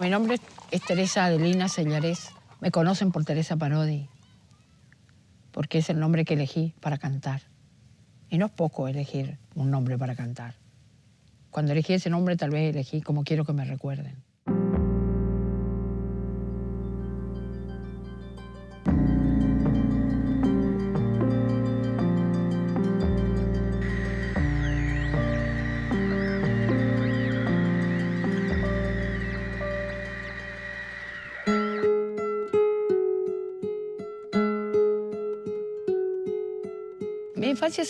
Mi nombre es Teresa Adelina Sellarés. Me conocen por Teresa Parodi, porque es el nombre que elegí para cantar. Y no es poco elegir un nombre para cantar. Cuando elegí ese nombre, tal vez elegí como quiero que me recuerden. Mi infancia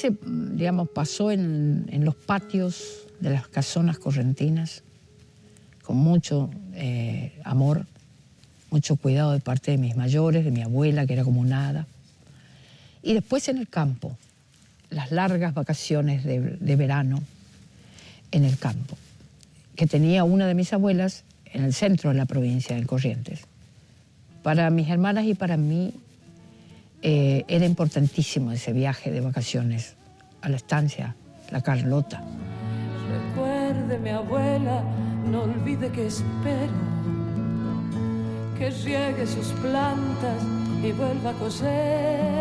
pasó en los patios de las casonas correntinas, con mucho amor, mucho cuidado de parte de mis mayores, de mi abuela, que era como un hada. Y después en el campo, las largas vacaciones de verano en el campo, que tenía una de mis abuelas en el centro de la provincia de Corrientes. Para mis hermanas y para mí, era importantísimo ese viaje de vacaciones a la estancia La Carlota. Recuerde, mi abuela, no olvide que espero que riegue sus plantas y vuelva a coser.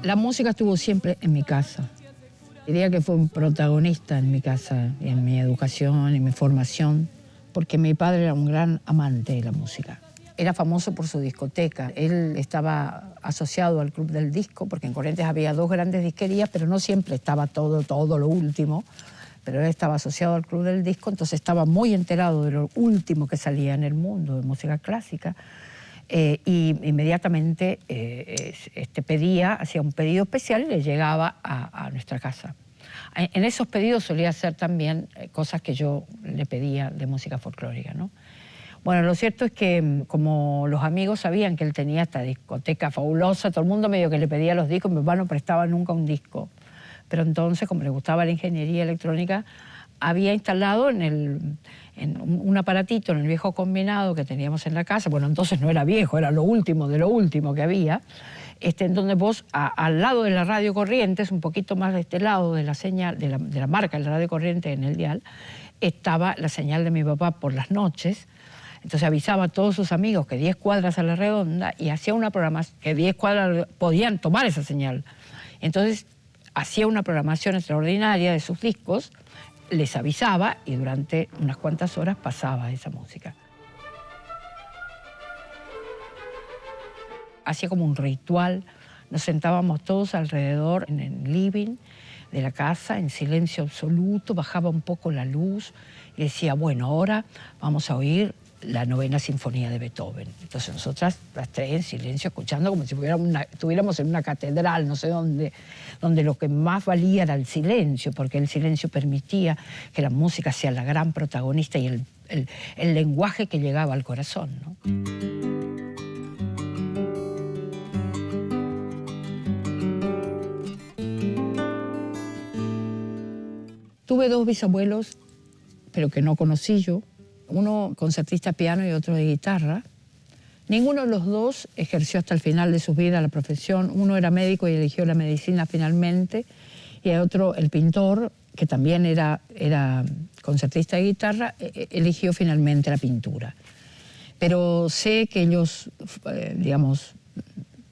La música estuvo siempre en mi casa. Diría que fue un protagonista en mi casa, en mi educación, en mi formación, porque mi padre era un gran amante de la música. Era famoso por su discoteca. Él estaba asociado al Club del Disco, porque en Corrientes había dos grandes disquerías, pero no siempre estaba todo lo último. Pero él estaba asociado al Club del Disco, entonces estaba muy enterado de lo último que salía en el mundo de música clásica. Y inmediatamente hacía un pedido especial y le llegaba a nuestra casa. En esos pedidos solía hacer también cosas que yo le pedía de música folclórica, ¿no? Bueno, lo cierto es que como los amigos sabían que él tenía esta discoteca fabulosa, todo el mundo medio que le pedía los discos, mi papá no prestaba nunca un disco. Pero entonces, como le gustaba la ingeniería electrónica, había instalado en un aparatito en el viejo combinado que teníamos en la casa. Bueno, entonces no era viejo, era lo último de lo último que había. En donde vos, al lado de la radio Corrientes, un poquito más de este lado de la señal, de la marca de la radio Corrientes en el dial, estaba la señal de mi papá por las noches. Entonces avisaba a todos sus amigos que 10 cuadras a la redonda y hacía una programación, que 10 cuadras podían tomar esa señal. Entonces hacía una programación extraordinaria de sus discos, les avisaba y durante unas cuantas horas pasaba esa música. Hacía como un ritual, nos sentábamos todos alrededor en el living de la casa, en silencio absoluto, bajaba un poco la luz y decía, bueno, ahora vamos a oír la Novena Sinfonía de Beethoven. Entonces nosotras, las tres en silencio, escuchando como si estuviéramos en una catedral, no sé dónde, donde lo que más valía era el silencio, porque el silencio permitía que la música sea la gran protagonista y el lenguaje que llegaba al corazón, ¿no? Tuve dos bisabuelos, pero que no conocí yo. Uno concertista piano y otro de guitarra. Ninguno de los dos ejerció hasta el final de su vida la profesión. Uno era médico y eligió la medicina finalmente, y el otro, el pintor, que también era concertista de guitarra, eligió finalmente la pintura. Pero sé que ellos,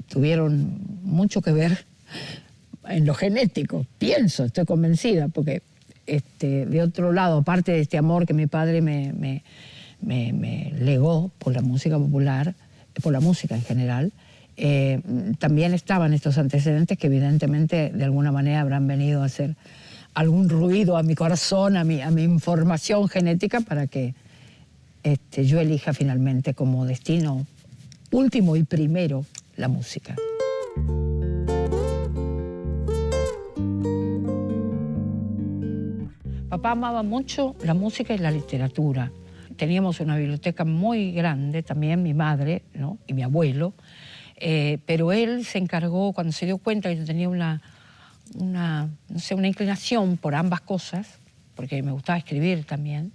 tuvieron mucho que ver en lo genético, estoy convencida, porque de otro lado, aparte de este amor que mi padre me legó por la música popular, por la música en general, también estaban estos antecedentes que evidentemente de alguna manera habrán venido a hacer algún ruido a mi corazón, a mi información genética, para que yo elija finalmente como destino último y primero la música. Papá amaba mucho la música y la literatura. Teníamos una biblioteca muy grande, también mi madre, ¿no? Y mi abuelo, pero él se encargó, cuando se dio cuenta que yo tenía una inclinación por ambas cosas, porque me gustaba escribir también.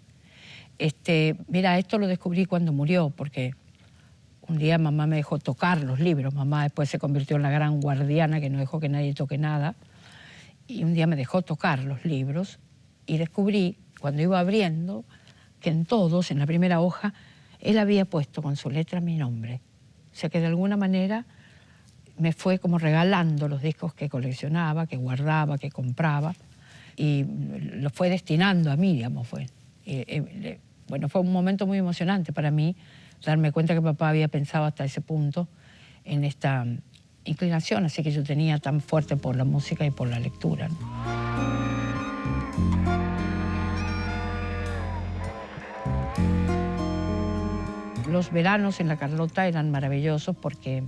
Mira, esto lo descubrí cuando murió, porque un día mamá me dejó tocar los libros. Mamá después se convirtió en la gran guardiana que no dejó que nadie toque nada. Y un día me dejó tocar los libros y descubrí, cuando iba abriendo, que en todos, en la primera hoja, él había puesto con su letra mi nombre. O sea que de alguna manera me fue como regalando los discos que coleccionaba, que guardaba, que compraba, y los fue destinando a mí, digamos, fue. Bueno, fue un momento muy emocionante para mí darme cuenta que papá había pensado hasta ese punto en esta inclinación, así que yo tenía tan fuerte por la música y por la lectura, ¿no? Los veranos en la Carlota eran maravillosos porque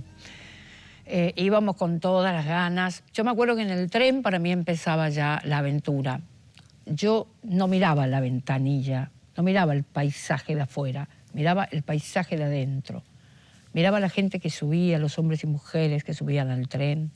íbamos con todas las ganas. Yo me acuerdo que en el tren para mí empezaba ya la aventura. Yo no miraba la ventanilla, no miraba el paisaje de afuera, miraba el paisaje de adentro. Miraba a la gente que subía, los hombres y mujeres que subían al tren.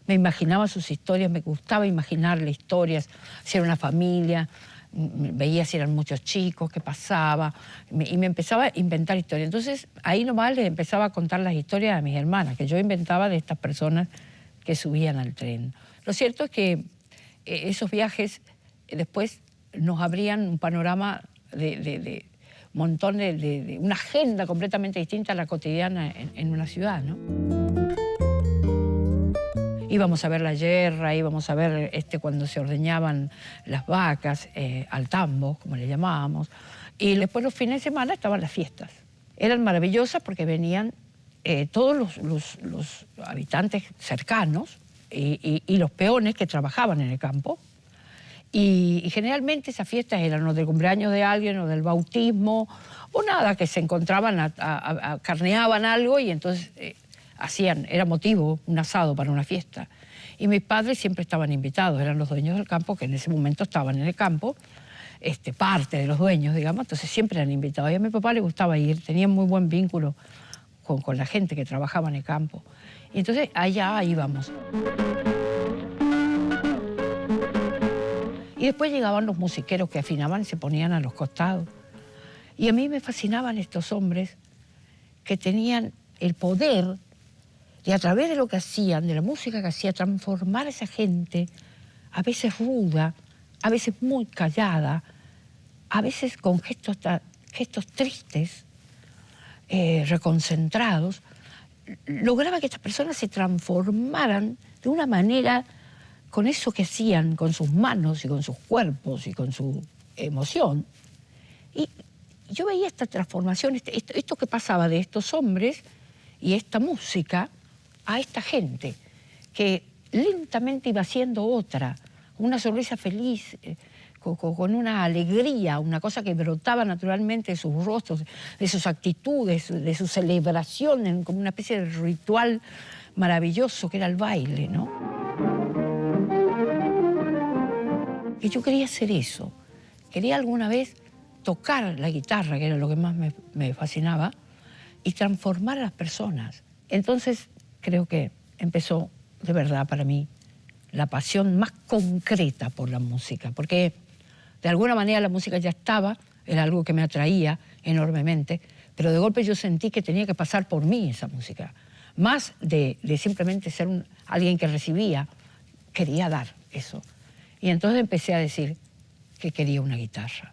Me imaginaba sus historias, me gustaba imaginarle historias, si era una familia, veía si eran muchos chicos, qué pasaba, y me empezaba a inventar historias. Entonces, ahí nomás les empezaba a contar las historias a mis hermanas, que yo inventaba de estas personas que subían al tren. Lo cierto es que esos viajes después nos abrían un panorama de montón de una agenda completamente distinta a la cotidiana en una ciudad, ¿no? Íbamos a ver la yerra, íbamos a ver cuando se ordeñaban las vacas, al tambo, como le llamábamos. Y después los fines de semana estaban las fiestas. Eran maravillosas porque venían todos los habitantes cercanos y los peones que trabajaban en el campo. Y generalmente esas fiestas eran o del cumpleaños de alguien o del bautismo o nada, que se encontraban, carneaban algo y entonces era motivo, un asado para una fiesta. Y mis padres siempre estaban invitados, eran los dueños del campo, que en ese momento estaban en el campo, parte de los dueños, digamos, entonces siempre eran invitados. Y a mi papá le gustaba ir, tenía muy buen vínculo con la gente que trabajaba en el campo. Y entonces allá íbamos. Y después llegaban los musiqueros que afinaban y se ponían a los costados. Y a mí me fascinaban estos hombres que tenían el poder de, a través de lo que hacían, de la música que hacía, transformar a esa gente, a veces ruda, a veces muy callada, a veces con gestos tristes, reconcentrados. Lograba que estas personas se transformaran de una manera con eso que hacían, con sus manos y con sus cuerpos y con su emoción. Y yo veía esta transformación, esto que pasaba de estos hombres y esta música a esta gente que lentamente iba siendo otra, una sonrisa feliz, con una alegría, una cosa que brotaba naturalmente de sus rostros, de sus actitudes, de su celebración, como una especie de ritual maravilloso que era el baile, ¿no? Y yo quería hacer eso. Quería alguna vez tocar la guitarra, que era lo que más me fascinaba, y transformar a las personas. Entonces creo que empezó de verdad para mí la pasión más concreta por la música, porque de alguna manera la música ya estaba, era algo que me atraía enormemente, pero de golpe yo sentí que tenía que pasar por mí esa música. Más de simplemente ser alguien que recibía, quería dar eso. Y entonces empecé a decir que quería una guitarra.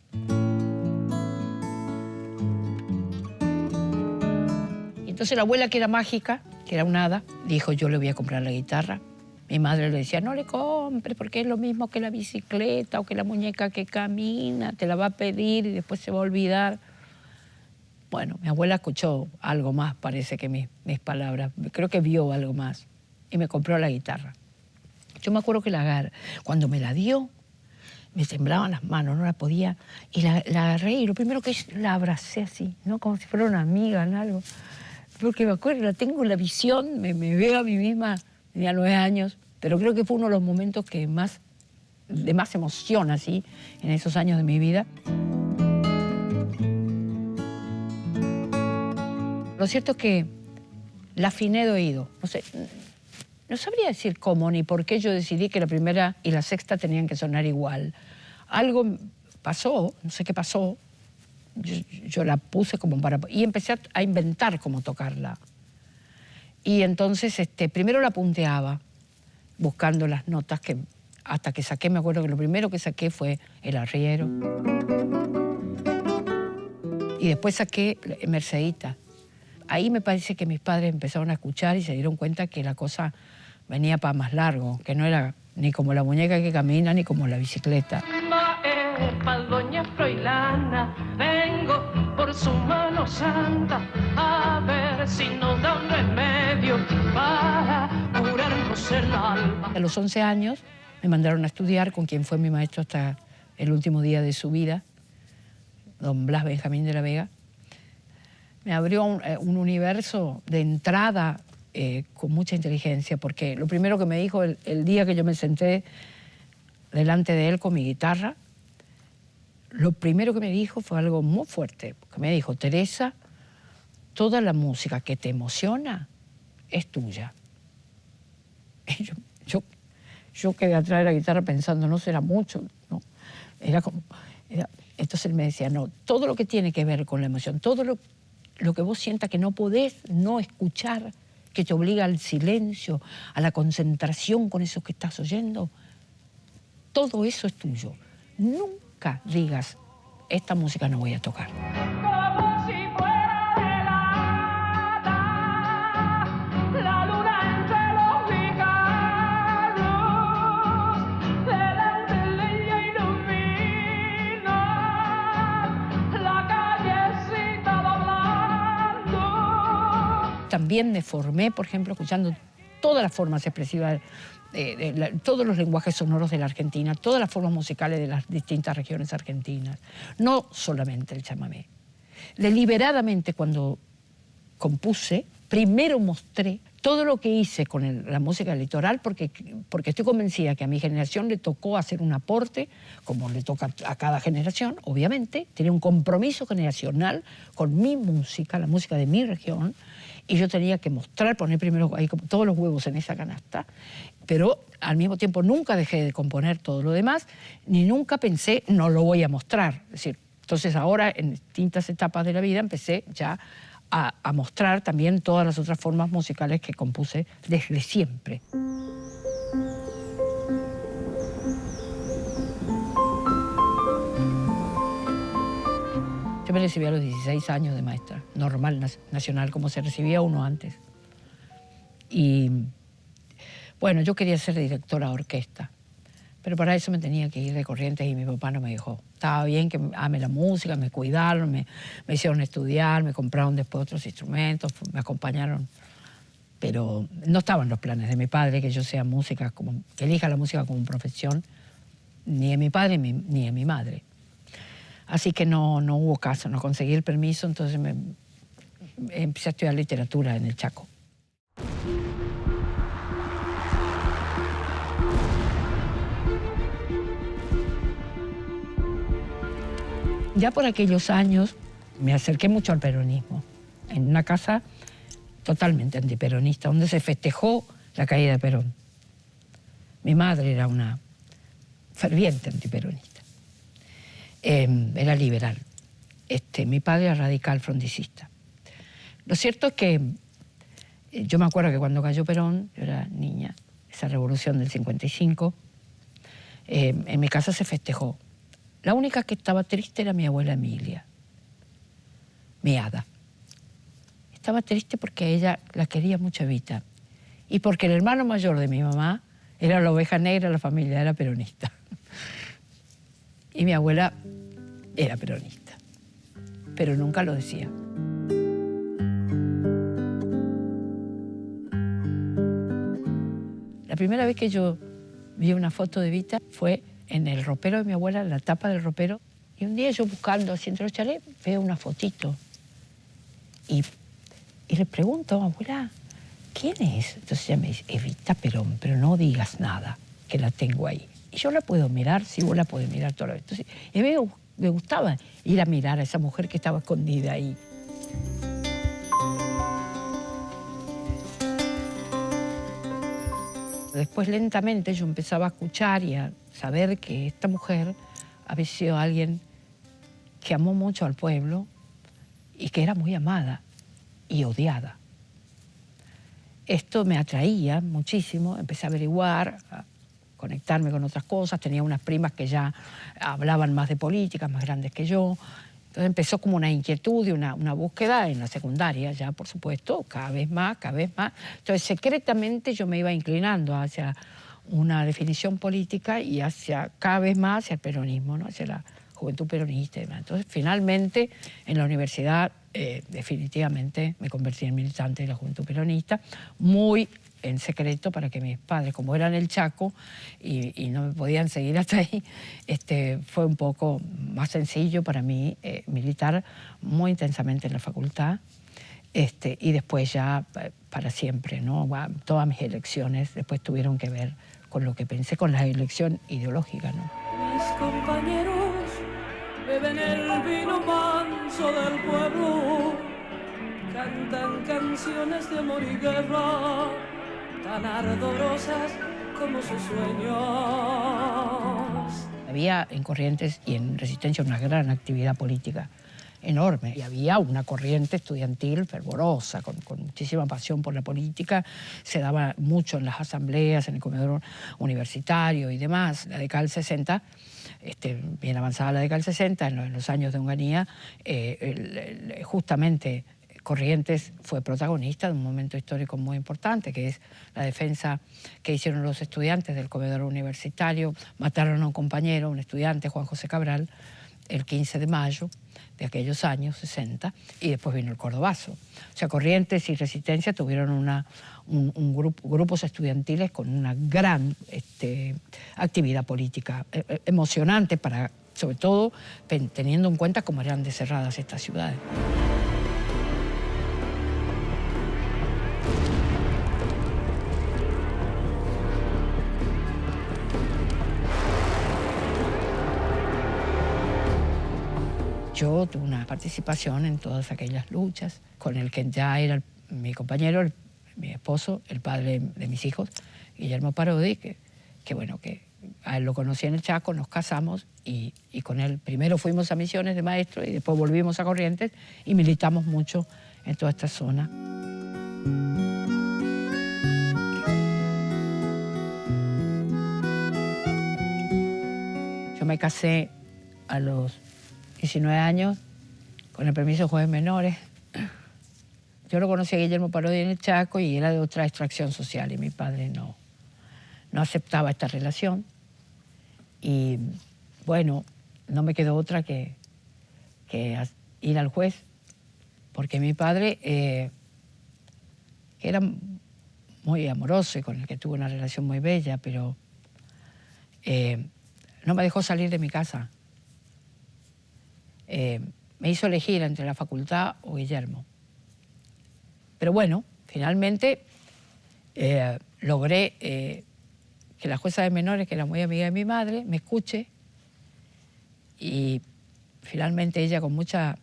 Y entonces la abuela, que era mágica, que era un hada, dijo: yo le voy a comprar la guitarra. Mi madre le decía: no le compres, porque es lo mismo que la bicicleta o que la muñeca que camina, te la va a pedir y después se va a olvidar. Bueno, mi abuela escuchó algo más, parece, que mis palabras. Creo que vio algo más y me compró la guitarra. Yo me acuerdo que cuando me la dio, me temblaban las manos, no la podía, y la agarré, y lo primero que hice, la abracé así, ¿no? Como si fuera una amiga en algo. Porque me acuerdo, la tengo en la visión, me veo a mí misma, tenía 9 años, pero creo que fue uno de los momentos de más emoción, así, en esos años de mi vida. Lo cierto es que la afiné de oído. No sabría decir cómo ni por qué yo decidí que la primera y la sexta tenían que sonar igual. Algo pasó, no sé qué pasó, yo la puse como para... Y empecé a inventar cómo tocarla. Y entonces primero la punteaba, buscando las notas hasta que saqué, me acuerdo que lo primero que saqué fue el arriero. Y después saqué Mercedita. Ahí me parece que mis padres empezaron a escuchar y se dieron cuenta que la cosa venía para más largo, que no era ni como la muñeca que camina, ni como la bicicleta. Doña Froilana, vengo por su mano santa a ver si nos da un remedio para curarnos el alma. A los 11 años me mandaron a estudiar con quien fue mi maestro hasta el último día de su vida, don Blas Benjamín de la Vega. Me abrió un universo de entrada con mucha inteligencia, porque lo primero que me dijo el día que yo me senté delante de él con mi guitarra, lo primero que me dijo fue algo muy fuerte, porque me dijo: Teresa, toda la música que te emociona es tuya. Y yo quedé atrás de la guitarra pensando, no será mucho, ¿no? Entonces él me decía, no, todo lo que tiene que ver con la emoción, todo lo que vos sientas que no podés no escuchar, que te obliga al silencio, a la concentración con eso que estás oyendo, todo eso es tuyo. Nunca digas, esta música no voy a tocar. Como si fuera helada, la luna entre los guijarros del alma leña ilumina la callecita doblando. También me formé, por ejemplo, escuchando todas las formas expresivas, todos los lenguajes sonoros de la Argentina, todas las formas musicales de las distintas regiones argentinas, no solamente el chamamé. Deliberadamente, cuando compuse, primero mostré todo lo que hice con la música litoral, porque estoy convencida que a mi generación le tocó hacer un aporte, como le toca a cada generación, obviamente, tenía un compromiso generacional con mi música, la música de mi región, y yo tenía que mostrar, poner primero ahí como todos los huevos en esa canasta, pero al mismo tiempo nunca dejé de componer todo lo demás, ni nunca pensé, no lo voy a mostrar. Es decir, entonces ahora, en distintas etapas de la vida, empecé ya a mostrar también todas las otras formas musicales que compuse desde siempre. Yo me recibí a los 16 años de maestra, normal, nacional, como se recibía uno antes. Y bueno, yo quería ser directora de orquesta, pero para eso me tenía que ir de Corrientes y mi papá no me dejó. Estaba bien que ame la música, me cuidaron, me hicieron estudiar, me compraron después otros instrumentos, me acompañaron. Pero no estaban los planes de mi padre que yo sea música, que elija la música como profesión, ni de mi padre ni de mi madre. Así que no hubo caso, no conseguí el permiso, entonces empecé a estudiar literatura en el Chaco. Ya por aquellos años me acerqué mucho al peronismo, en una casa totalmente antiperonista, donde se festejó la caída de Perón. Mi madre era una ferviente antiperonista. Era liberal. Mi padre era radical frontisista. Lo cierto es que yo me acuerdo que cuando cayó Perón, yo era niña, esa revolución del 55, en mi casa se festejó. La única que estaba triste era mi abuela Emilia, mi hada. Estaba triste porque ella la quería mucho Evita y porque el hermano mayor de mi mamá era la oveja negra de la familia, era peronista. Y mi abuela era peronista, pero nunca lo decía. La primera vez que yo vi una foto de Evita fue en el ropero de mi abuela, en la tapa del ropero, y un día yo buscando así entre los chalés veo una fotito y le pregunto, abuela, ¿quién es? Entonces ella me dice, Evita Perón, pero no digas nada, que la tengo ahí. Y yo la puedo mirar, sí, vos la podés mirar toda la vez. Entonces, a mí me gustaba ir a mirar a esa mujer que estaba escondida ahí. Después, lentamente, yo empezaba a escuchar y a saber que esta mujer había sido alguien que amó mucho al pueblo y que era muy amada y odiada. Esto me atraía muchísimo, empecé a averiguar, a conectarme con otras cosas. Tenía unas primas que ya hablaban más de política, más grandes que yo. Entonces empezó como una inquietud y una búsqueda en la secundaria, ya por supuesto, cada vez más, cada vez más. Entonces secretamente yo me iba inclinando hacia una definición política y hacia cada vez más hacia el peronismo, ¿no? Hacia la juventud peronista y demás. Entonces finalmente en la universidad definitivamente me convertí en militante de la juventud peronista, muy en secreto para que mis padres, como eran el Chaco y no me podían seguir hasta ahí, fue un poco más sencillo para mí militar muy intensamente en la facultad y después ya para siempre, ¿no? Todas mis elecciones después tuvieron que ver con lo que pensé, con la elección ideológica, ¿no? Mis compañeros beben el vino manso del pueblo, cantan canciones de amor y guerra, tan ardorosas como sus sueños. Había en Corrientes y en Resistencia una gran actividad política enorme. Y había una corriente estudiantil fervorosa, con muchísima pasión por la política. Se daba mucho en las asambleas, en el comedor universitario y demás. La década del 60, bien avanzada la década del 60, en los años de Onganía, justamente Corrientes fue protagonista de un momento histórico muy importante, que es la defensa que hicieron los estudiantes del comedor universitario. Mataron a un compañero, un estudiante, Juan José Cabral, el 15 de mayo de aquellos años 60, y después vino el Cordobazo. O sea, Corrientes y Resistencia tuvieron grupos estudiantiles con una gran actividad política emocionante, sobre todo teniendo en cuenta cómo eran de cerradas estas ciudades. Yo tuve una participación en todas aquellas luchas, con el que ya era mi compañero, mi esposo, el padre de mis hijos, Guillermo Parodi, que a él lo conocí en el Chaco, nos casamos y con él primero fuimos a Misiones de maestro y después volvimos a Corrientes y militamos mucho en toda esta zona. Yo me casé a los 19 años, con el permiso de jueces menores. Yo lo conocí a Guillermo Parodi en el Chaco y era de otra extracción social y mi padre no aceptaba esta relación. Y bueno, no me quedó otra que ir al juez, porque mi padre, que era muy amoroso y con el que tuve una relación muy bella, pero no me dejó salir de mi casa. Me hizo elegir entre la facultad o Guillermo. Pero bueno, finalmente logré que la jueza de menores, que era muy amiga de mi madre, me escuche y finalmente ella con mucha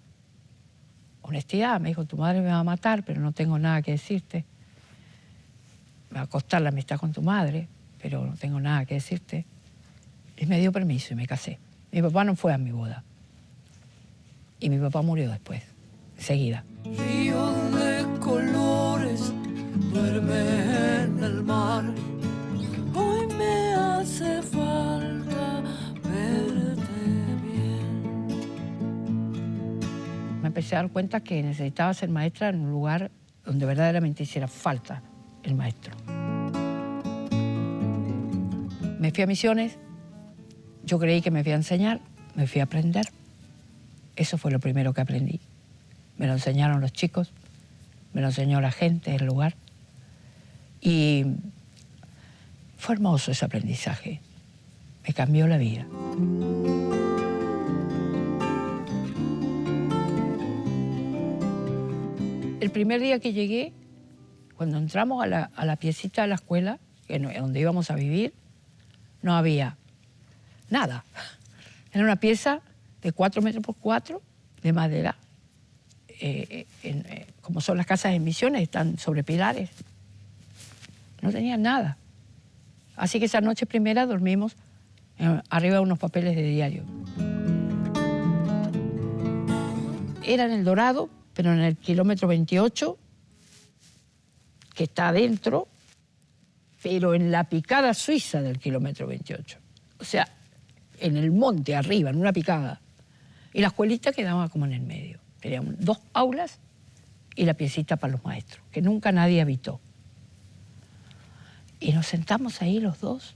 honestidad me dijo: tu madre me va a matar, pero no tengo nada que decirte. Me va a costar la amistad con tu madre, pero no tengo nada que decirte. Y me dio permiso y me casé. Mi papá no fue a mi boda. Y mi papá murió después, enseguida. Río de colores duerme en el mar. Hoy me hace falta verte bien. Me empecé a dar cuenta que necesitaba ser maestra en un lugar donde verdaderamente hiciera falta el maestro. Me fui a Misiones, yo creí que me fui a enseñar, me fui a aprender. Eso fue lo primero que aprendí. Me lo enseñaron los chicos, me lo enseñó la gente del lugar. Y fue hermoso ese aprendizaje. Me cambió la vida. El primer día que llegué, cuando entramos a la piecita de la escuela, donde íbamos a vivir, no había nada. Era una pieza de 4 metros por 4 de madera. Como son las casas en Misiones, están sobre pilares. No tenían nada. Así que esa noche primera dormimos arriba de unos papeles de diario. Era en El Dorado, pero en el kilómetro 28, que está adentro, pero en la picada suiza del kilómetro 28. O sea, en el monte arriba, en una picada. Y la escuelita quedaba como en el medio. Teníamos 2 aulas y la piecita para los maestros, que nunca nadie habitó. Y nos sentamos ahí los dos,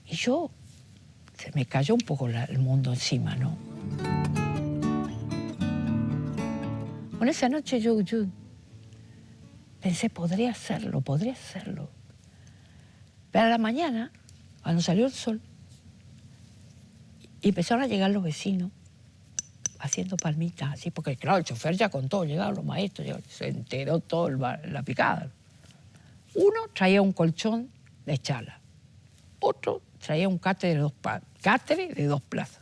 y se me cayó un poco el mundo encima, ¿no? Bueno, esa noche yo pensé, podría hacerlo. Pero a la mañana, cuando salió el sol, y empezaron a llegar los vecinos, haciendo palmitas así, porque claro, el chofer ya contó, llegaron los maestros, se enteró todo la picada. Uno traía un colchón de chala, otro traía un cátere de 2 plazas,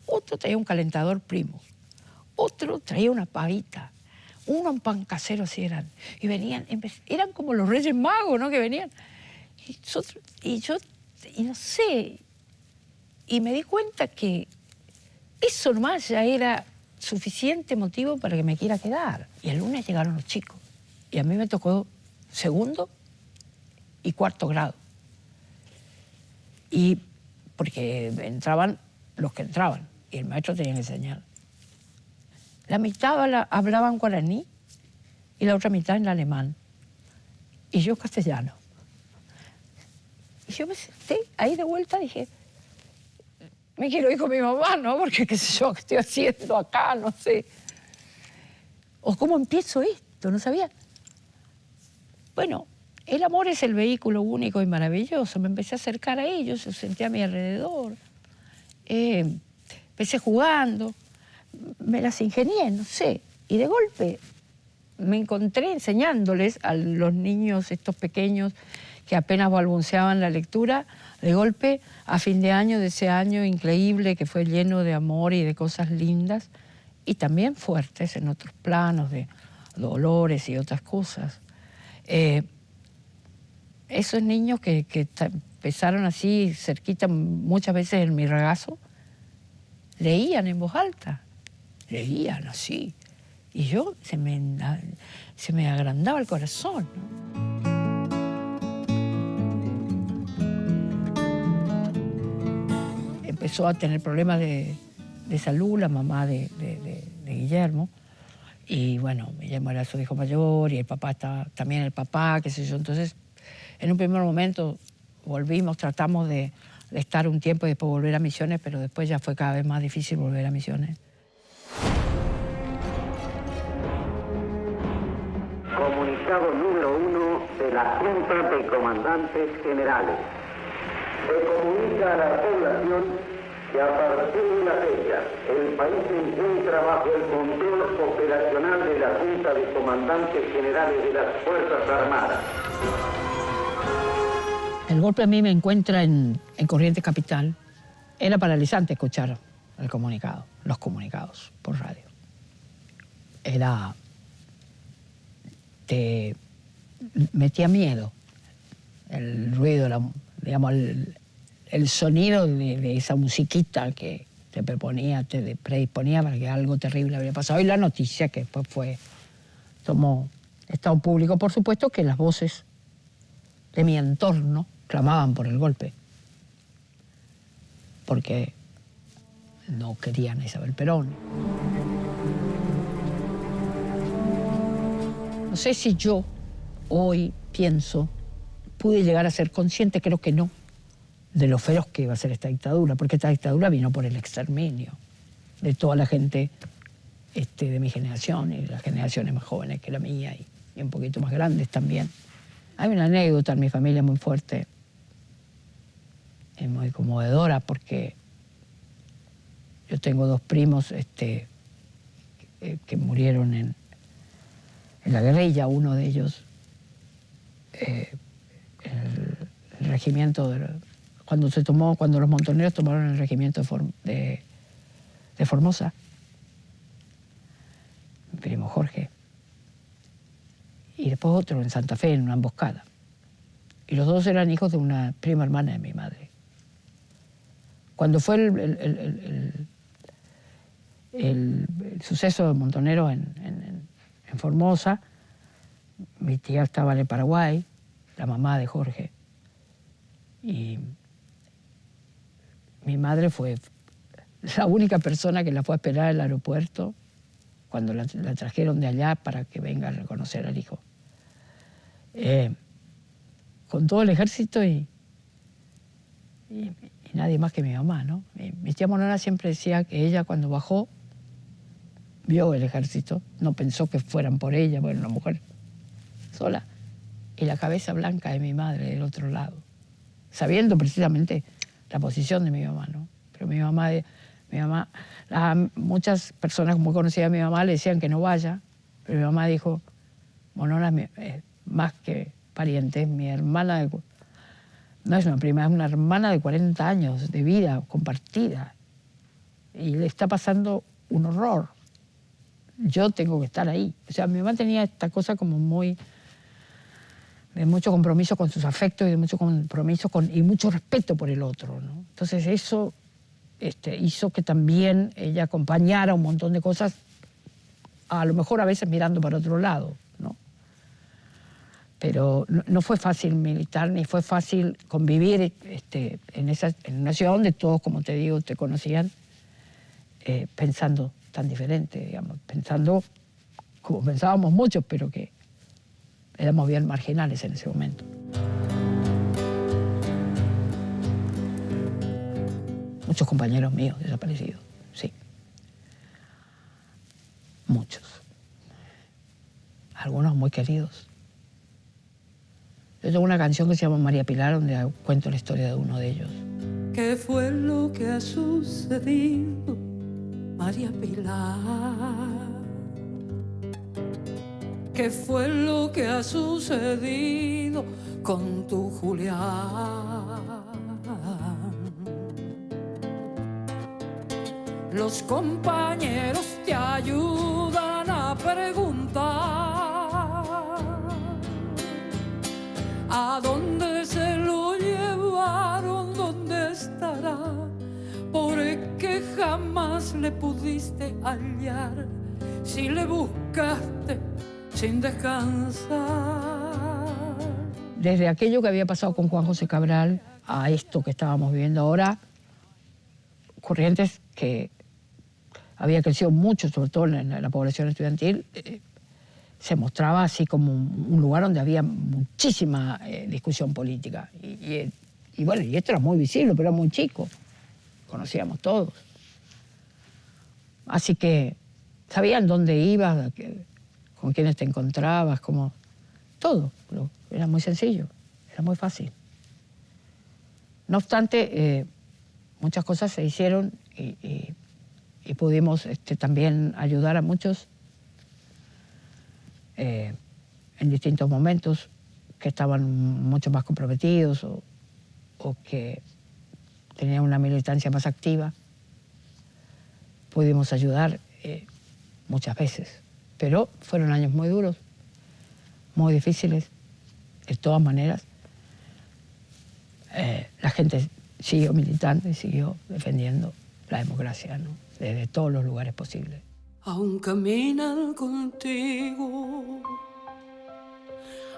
otro traía un calentador Primo, otro traía una pavita, uno un pan casero así eran, y venían, eran como los Reyes Magos, ¿no?, que venían. Y no sé, y me di cuenta que eso nomás ya era suficiente motivo para que me quiera quedar. Y el lunes llegaron los chicos, y a mí me tocó 2º y 4º grado. Y porque entraban los que entraban, y el maestro tenía que enseñar. La mitad hablaban guaraní y la otra mitad en alemán, y yo castellano. Y yo me senté ahí de vuelta, dije, me quiero ir con mi mamá, ¿no? Porque qué sé yo, qué estoy haciendo acá, no sé. O cómo empiezo esto, no sabía. Bueno, el amor es el vehículo único y maravilloso. Me empecé a acercar a ellos, los sentí a mi alrededor. Empecé jugando, me las ingenié, no sé. Y de golpe me encontré enseñándoles a los niños estos pequeños que apenas balbuceaban la lectura, de golpe, a fin de año, de ese año increíble que fue lleno de amor y de cosas lindas, y también fuertes en otros planos, de dolores y otras cosas. Esos niños que empezaron así, cerquita, muchas veces en mi regazo, leían en voz alta, leían así, y yo se me agrandaba el corazón, ¿no? Empezó a tener problemas de salud la mamá de Guillermo, y bueno, Guillermo era su hijo mayor y el papá estaba también el papá, qué sé yo. Entonces, en un primer momento volvimos, tratamos de estar un tiempo y después volver a Misiones, pero después ya fue cada vez más difícil volver a Misiones. Comunicado número 1 de la Junta de Comandantes Generales. Se comunica a la población que a partir de la fecha el país se encuentra bajo el control operacional de la Junta de Comandantes Generales de las Fuerzas Armadas. El golpe a mí me encuentra en Corrientes Capital. Era paralizante escuchar el comunicado, los comunicados por radio. Te metía miedo el ruido, digamos, el sonido de esa musiquita que te predisponía para que algo terrible habría pasado. Y la noticia que después tomó estado público, por supuesto, que las voces de mi entorno clamaban por el golpe, porque no querían a Isabel Perón. No sé si yo hoy pude llegar a ser consciente, creo que no, de lo feroz que iba a ser esta dictadura, porque esta dictadura vino por el exterminio de toda la gente de mi generación y de las generaciones más jóvenes que la mía y un poquito más grandes también. Hay una anécdota en mi familia muy fuerte, muy conmovedora, porque yo tengo 2 primos que murieron en la guerrilla, uno de ellos el regimiento cuando los montoneros tomaron el regimiento de Formosa, mi primo Jorge, y después otro en Santa Fe, en una emboscada. Y los 2 eran hijos de una prima hermana de mi madre. Cuando fue el suceso de Montoneros en Formosa, mi tía estaba en el Paraguay, la mamá de Jorge, y mi madre fue la única persona que la fue a esperar al aeropuerto cuando la trajeron de allá para que venga a reconocer al hijo. Con todo el ejército y nadie más que mi mamá, ¿no? Mi tía Monona siempre decía que ella cuando bajó vio el ejército, no pensó que fueran por ella, bueno, una mujer sola, y la cabeza blanca de mi madre del otro lado, sabiendo precisamente la posición de mi mamá, ¿no? Pero mi mamá, muchas personas muy conocidas de mi mamá le decían que no vaya, pero mi mamá dijo, Monona es más que pariente, es mi hermana, no es una prima, es una hermana de 40 años de vida compartida, y le está pasando un horror. Yo tengo que estar ahí. O sea, mi mamá tenía esta cosa como de mucho compromiso con sus afectos y de mucho compromiso y mucho respeto por el otro, ¿no? Entonces eso hizo que también ella acompañara un montón de cosas, a lo mejor a veces mirando para otro lado, ¿no? Pero no fue fácil militar, ni fue fácil convivir en una ciudad donde todos, como te digo, te conocían pensando tan diferente, digamos, pensando como pensábamos muchos, pero que éramos bien marginales en ese momento. Muchos compañeros míos desaparecidos, sí. Muchos. Algunos muy queridos. Yo tengo una canción que se llama María Pilar, donde cuento la historia de uno de ellos. ¿Qué fue lo que ha sucedido, María Pilar? ¿Qué fue lo que ha sucedido con tu Julián? Los compañeros te ayudan a preguntar ¿a dónde se lo llevaron? ¿Dónde estará? Porque jamás le pudiste hallar si le buscaste sin descansar. Desde aquello que había pasado con Juan José Cabral a esto que estábamos viviendo ahora, Corrientes, que había crecido mucho, sobre todo en la población estudiantil, se mostraba así como un lugar donde había muchísima discusión política. Y bueno, y esto era muy visible, pero era muy chico. Conocíamos todos. Así que sabían dónde ibas, con quiénes te encontrabas, como todo. Pero era muy sencillo, era muy fácil. No obstante, muchas cosas se hicieron y pudimos también ayudar a muchos en distintos momentos que estaban mucho más comprometidos o que tenían una militancia más activa. Pudimos ayudar muchas veces, pero fueron años muy duros, muy difíciles. De todas maneras, la gente siguió militando y siguió defendiendo la democracia, ¿no? Desde todos los lugares posibles. Aún caminan contigo,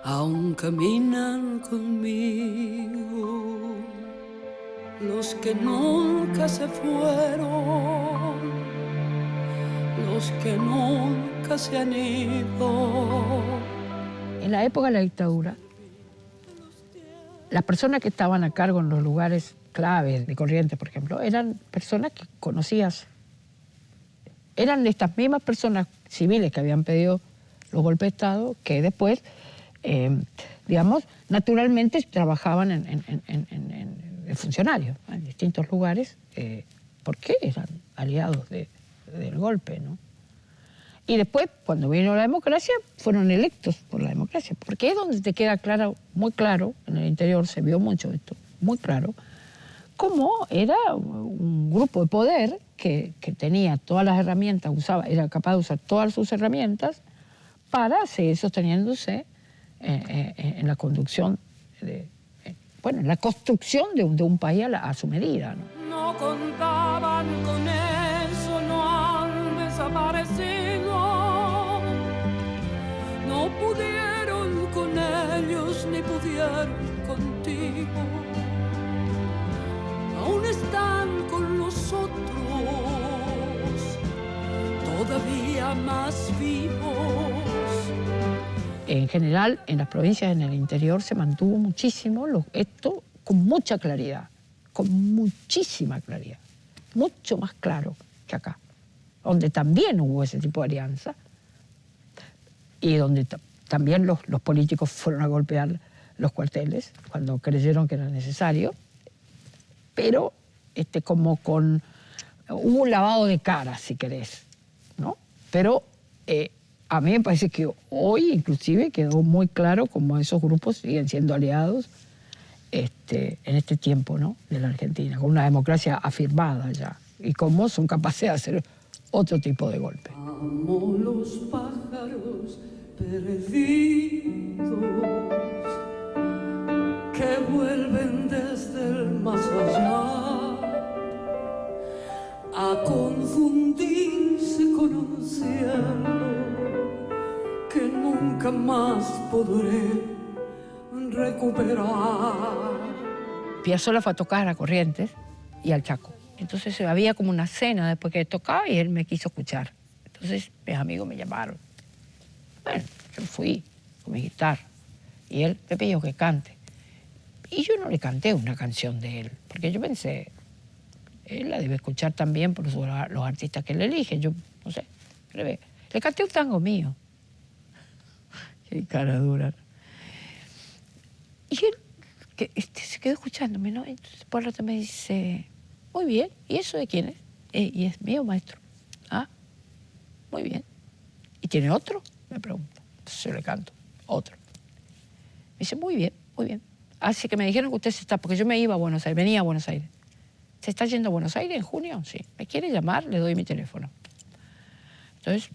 aún caminan conmigo, los que nunca se fueron, los que nunca se han ido. En la época de la dictadura, las personas que estaban a cargo en los lugares claves de Corrientes, por ejemplo, eran personas que conocías. Eran estas mismas personas civiles que habían pedido los golpes de Estado, que después, digamos, naturalmente trabajaban en funcionarios, en distintos lugares, porque eran aliados del golpe, ¿no? Y después, cuando vino la democracia, fueron electos por la democracia, porque es donde te queda claro, muy claro, en el interior se vio mucho esto, muy claro, cómo era un grupo de poder que tenía todas las herramientas, era capaz de usar todas sus herramientas para seguir sosteniéndose en la conducción, en la construcción de un país a su medida, ¿no? No contaban con eso, no han desaparecido, no pudieron con ellos ni pudieron contigo. Aún están con nosotros, todavía más vivos. En general, en las provincias en el interior se mantuvo muchísimo esto con mucha claridad, con muchísima claridad, mucho más claro que acá, donde también hubo ese tipo de alianza y donde también los políticos fueron a golpear los cuarteles cuando creyeron que era necesario, pero como hubo un lavado de cara, si querés, ¿no? Pero a mí me parece que hoy inclusive quedó muy claro cómo esos grupos siguen siendo aliados en este tiempo, ¿no?, de la Argentina, con una democracia afirmada ya, y cómo son capaces de hacer otro tipo de golpe. Amo los pájaros perdidos que vuelven desde el más allá a confundirse con un cielo que nunca más podré recuperar. Piazzolla fue a tocar a Corrientes y al Chaco. Entonces había como una cena después que tocaba y él me quiso escuchar. Entonces mis amigos me llamaron. Bueno, yo fui con mi guitarra y él me pidió que cante. Y yo no le canté una canción de él, porque yo pensé, él la debe escuchar también por los artistas que él elige. Yo, no sé, le canté un tango mío. Qué cara dura. Y él se quedó escuchándome, ¿no? Entonces por rato me dice, muy bien, ¿y eso de quién es? Y es mío, maestro. Ah, muy bien. ¿Y tiene otro? Me pregunta. Entonces yo le canto, otro. Me dice, muy bien, muy bien. Así que me dijeron que usted se está, porque yo me iba a Buenos Aires, venía a Buenos Aires. ¿Se está yendo a Buenos Aires en junio? Sí. ¿Me quiere llamar? Le doy mi teléfono. Entonces,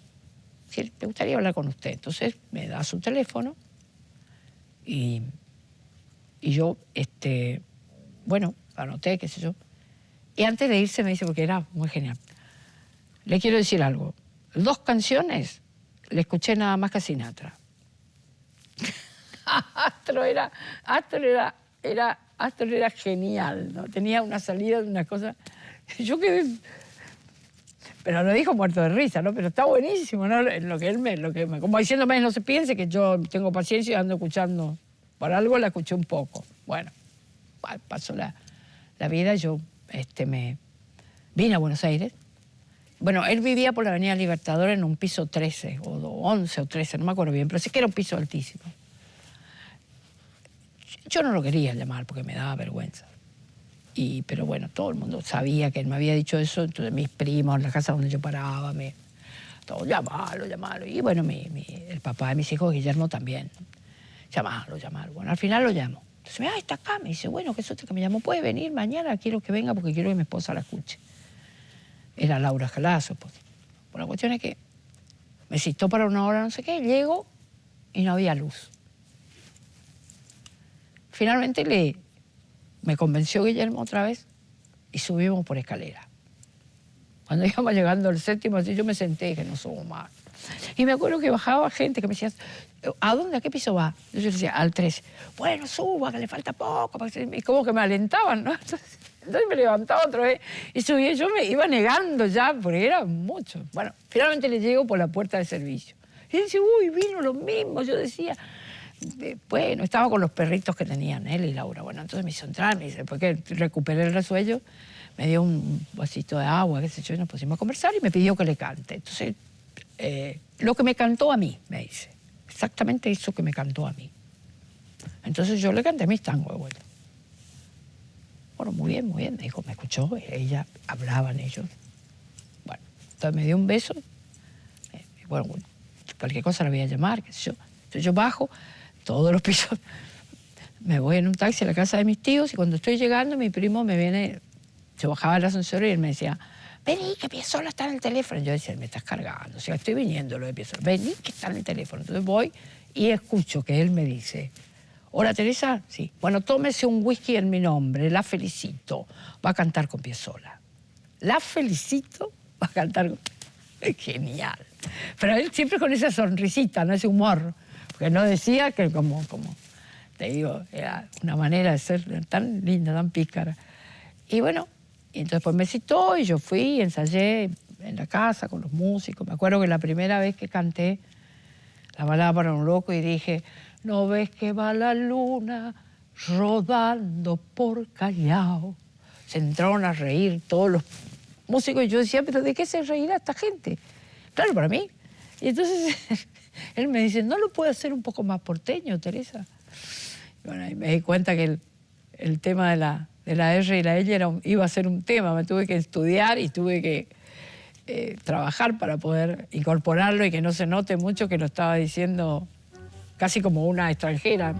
sí, me gustaría hablar con usted. Entonces me da su teléfono y yo, bueno, anoté, qué sé yo. Y antes de irse me dice, porque era muy genial, le quiero decir algo. 2 canciones le escuché nada más que a Sinatra. Astro era genial, ¿no? Tenía una salida de una cosa. Yo quedé. Pero lo dijo muerto de risa, ¿no? Pero está buenísimo, ¿no? Como diciéndome, no se piense que yo tengo paciencia y ando escuchando. Por algo la escuché un poco. Bueno, pasó la vida, yo me vine a Buenos Aires. Bueno, él vivía por la Avenida Libertador en un piso 13, o 11 o 13, no me acuerdo bien, pero sí que era un piso altísimo. Yo no lo quería llamar porque me daba vergüenza. Pero bueno, todo el mundo sabía que él me había dicho eso, entonces mis primos, la casa donde yo paraba, todo, llamalo. Y bueno, el papá de mis hijos, Guillermo, también. Llamalo. Bueno, al final lo llamo. Entonces, está acá. Me dice, bueno, qué suerte que me llamó. ¿Puede venir mañana? Quiero que venga porque quiero que mi esposa la escuche. Era Laura Jalazo. Pues. Bueno, la cuestión es que me citó para una hora, no sé qué, llego y no había luz. Finalmente me convenció Guillermo otra vez y subimos por escalera. Cuando íbamos llegando al 7º, así yo me senté y que no subo más. Y me acuerdo que bajaba gente que me decía, ¿a dónde? ¿A qué piso va? Yo decía, al 13. Bueno, suba, que le falta poco. Y como que me alentaban, ¿no? Entonces me levantaba otra vez y subía. Yo me iba negando ya, porque era mucho. Bueno, finalmente le llego por la puerta de servicio. Y él dice, uy, vino lo mismo. Yo decía, bueno, estaba con los perritos que tenían él y Laura. Bueno, entonces me hizo entrar, me dice, después que recuperé el resuello, me dio un vasito de agua, qué sé yo, y nos pusimos a conversar y me pidió que le cante. Entonces, lo que me cantó a mí, me dice. Exactamente eso que me cantó a mí. Entonces yo le canté mis tangos de vuelta. Bueno, muy bien, me dijo, me escuchó, ella, hablaban ellos. Bueno, entonces me dio un beso. Bueno, cualquier cosa la voy a llamar, qué sé yo. Entonces yo bajo todos los pisos, me voy en un taxi a la casa de mis tíos y cuando estoy llegando mi primo me viene, se bajaba el ascensor y él me decía, vení, que Piazzolla está en el teléfono. Yo decía, me estás cargando, o sea, estoy viniendo lo de Piazzolla. Vení, que está en el teléfono. Entonces voy y escucho que él me dice, hola, Teresa, sí. Bueno, tómese un whisky en mi nombre, la felicito. Va a cantar con Piazzolla. La felicito, va a cantar con... Es genial. Pero él siempre con esa sonrisita, ¿no? Ese humor. Porque no decía que como te digo, era una manera de ser tan linda, tan pícara. Y bueno, y entonces pues me citó y yo fui y ensayé en en la casa, con los músicos. Me acuerdo que la primera vez que canté la balada para un loco y dije, no ves que va la luna rodando por Callao. Se entraron a reír todos los músicos y yo decía, pero ¿de qué se reirá esta gente? Claro, para mí. Y entonces él me dice, ¿no lo puede hacer un poco más porteño, Teresa? Y bueno, y me di cuenta que el tema de la R y la L iba a ser un tema. Me tuve que estudiar y tuve que trabajar para poder incorporarlo y que no se note mucho que lo estaba diciendo casi como una extranjera.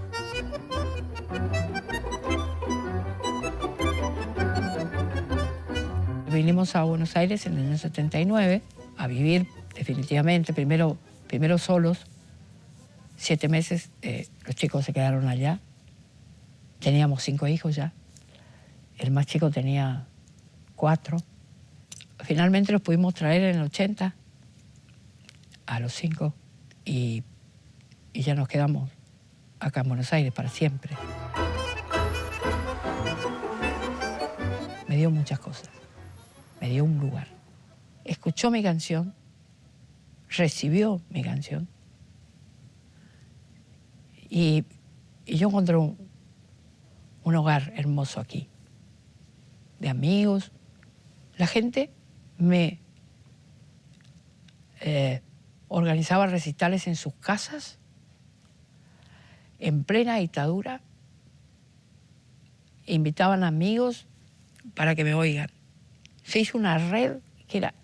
Vinimos a Buenos Aires en el año 79 a vivir definitivamente, primero solos. 7 meses los chicos se quedaron allá. Teníamos 5 hijos ya. El más chico tenía 4. Finalmente los pudimos traer en el 80 a los 5 y ya nos quedamos acá en Buenos Aires para siempre. Me dio muchas cosas. Me dio un lugar. Escuchó mi canción, recibió mi canción y yo encontré un hogar hermoso aquí, de amigos. La gente me organizaba recitales en sus casas, en plena dictadura, invitaban amigos para que me oigan. Se hizo una red que era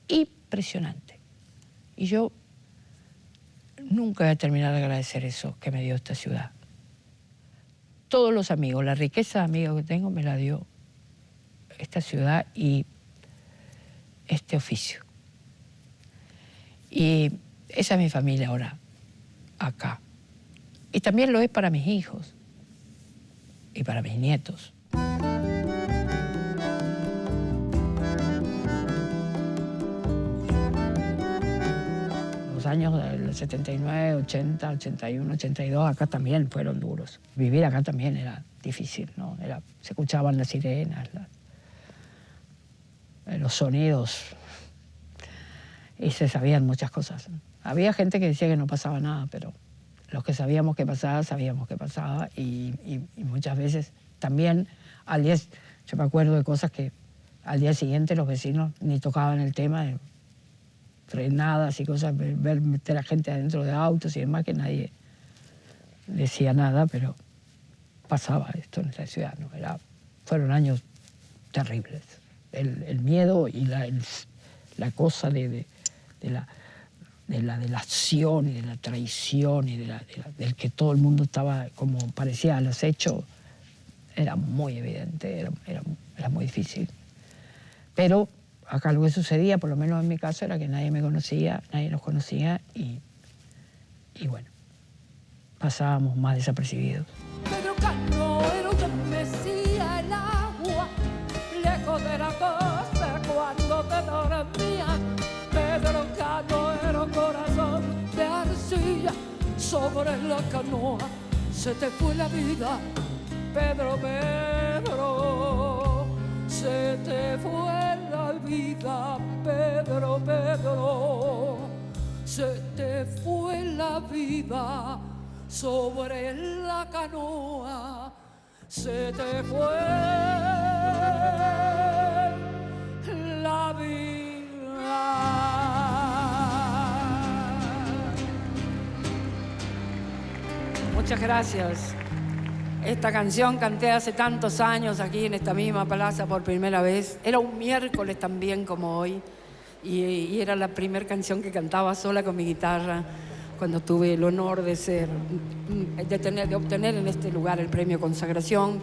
impresionante. Y yo nunca voy a terminar de agradecer eso que me dio esta ciudad. Todos los amigos, la riqueza de amigos que tengo me la dio esta ciudad y este oficio. Y esa es mi familia ahora, acá. Y también lo es para mis hijos y para mis nietos. Los años del 79, 80, 81, 82, acá también fueron duros. Vivir acá también era difícil, ¿no? Se escuchaban las sirenas, los sonidos, y se sabían muchas cosas. Había gente que decía que no pasaba nada, pero los que sabíamos que pasaba, y muchas veces también yo me acuerdo de cosas que al día siguiente los vecinos ni tocaban el tema de frenadas y cosas, ver meter a gente adentro de autos y demás, que nadie decía nada, pero pasaba esto en esta ciudad, ¿no? Fueron años terribles. El miedo y la cosa de la delación y de la traición y del que todo el mundo estaba, como parecía al acecho, era muy evidente, era muy difícil. Pero acá lo que sucedía, por lo menos en mi caso, era que nadie me conocía, nadie nos conocía y bueno, pasábamos más desapercibidos. Pedro Canoero que mecía el agua, lejos de la costa cuando te dormías. Pedro Canoero, corazón de arcilla, sobre la canoa se te fue la vida. Pedro, Pedro, se te fue la vida. Pedro, Pedro, se te fue la vida. Sobre la canoa se te fue la vida. Muchas gracias. Esta canción canté hace tantos años aquí en esta misma plaza por primera vez. Era un miércoles también como hoy y era la primera canción que cantaba sola con mi guitarra cuando tuve el honor de obtener en este lugar el premio Consagración,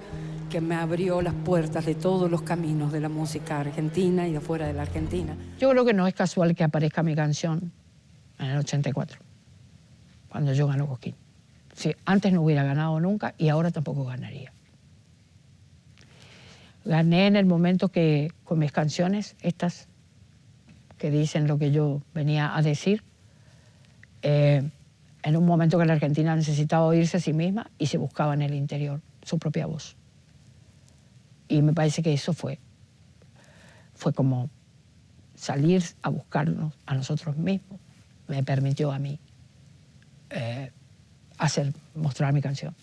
que me abrió las puertas de todos los caminos de la música argentina y de fuera de la Argentina. Yo creo que no es casual que aparezca mi canción en el 84, cuando yo gano Cosquín. Sí, antes no hubiera ganado nunca y ahora tampoco ganaría. Gané en el momento que, con mis canciones, estas que dicen lo que yo venía a decir, en un momento que la Argentina necesitaba oírse a sí misma y se buscaba en el interior su propia voz. Y me parece que eso fue como salir a buscarnos a nosotros mismos me permitió a mí mostrar mi canción.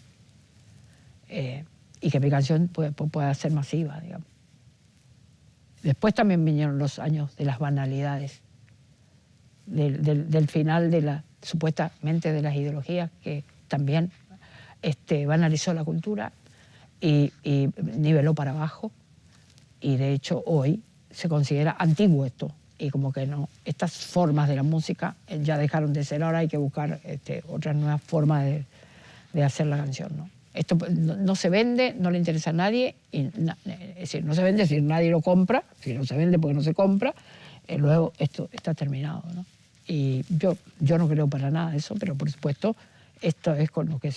Y que mi canción pueda ser masiva, digamos. Después también vinieron los años de las banalidades, del final supuestamente de las ideologías, que también banalizó la cultura y niveló para abajo. Y de hecho hoy se considera antiguo esto, y como que no, estas formas de la música ya dejaron de ser, ahora hay que buscar otras nuevas formas de hacer la canción, ¿no? Esto no se vende, no le interesa a nadie, es decir, no se vende, es decir, nadie lo compra, si no se vende porque no se compra, luego esto está terminado, ¿no? Y yo no creo para nada eso, pero por supuesto esto es con lo que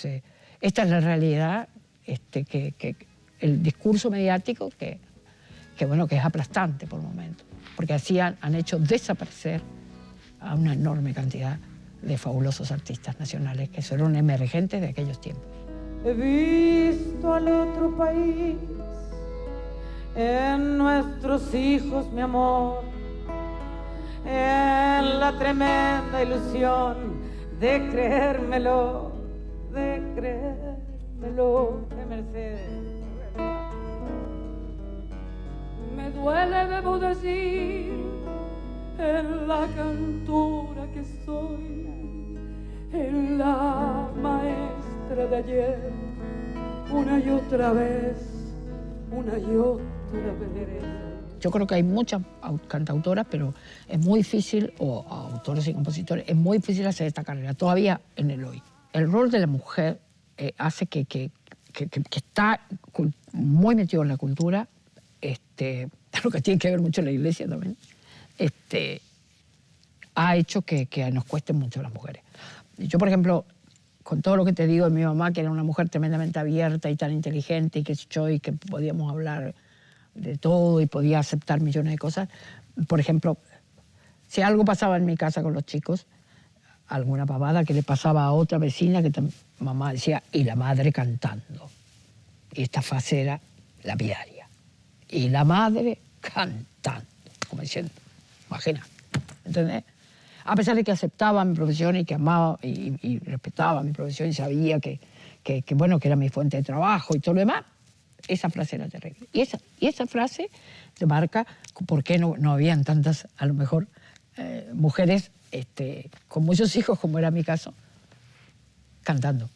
esta es la realidad, que el discurso mediático que es aplastante por momentos, porque así han hecho desaparecer a una enorme cantidad de fabulosos artistas nacionales que fueron emergentes de aquellos tiempos. He visto al otro país en nuestros hijos, mi amor, en la tremenda ilusión de creérmelo, de Mercedes. Me duele, debo decir, en la cantora que soy, en la maestra de ayer, una y otra vez. Yo creo que hay muchas cantautoras, pero es muy difícil, o autores y compositores, es muy difícil hacer esta carrera, todavía en el hoy. El rol de la mujer hace que está muy metido en la cultura, lo que tiene que ver mucho la iglesia también, ha hecho que nos cuesten mucho las mujeres. Yo, por ejemplo, con todo lo que te digo de mi mamá, que era una mujer tremendamente abierta y tan inteligente, y que podíamos hablar de todo y podía aceptar millones de cosas, por ejemplo, si algo pasaba en mi casa con los chicos, alguna pavada que le pasaba a otra vecina, que mamá decía, y la madre cantando. Y esta frase era lapidaria. Y la madre cantando, como diciendo, imagina, ¿entendés? A pesar de que aceptaba mi profesión y que amaba y respetaba mi profesión y sabía que era mi fuente de trabajo y todo lo demás, esa frase era terrible. Y esa frase te marca por qué no habían tantas, a lo mejor, mujeres con muchos hijos, como era mi caso, cantando.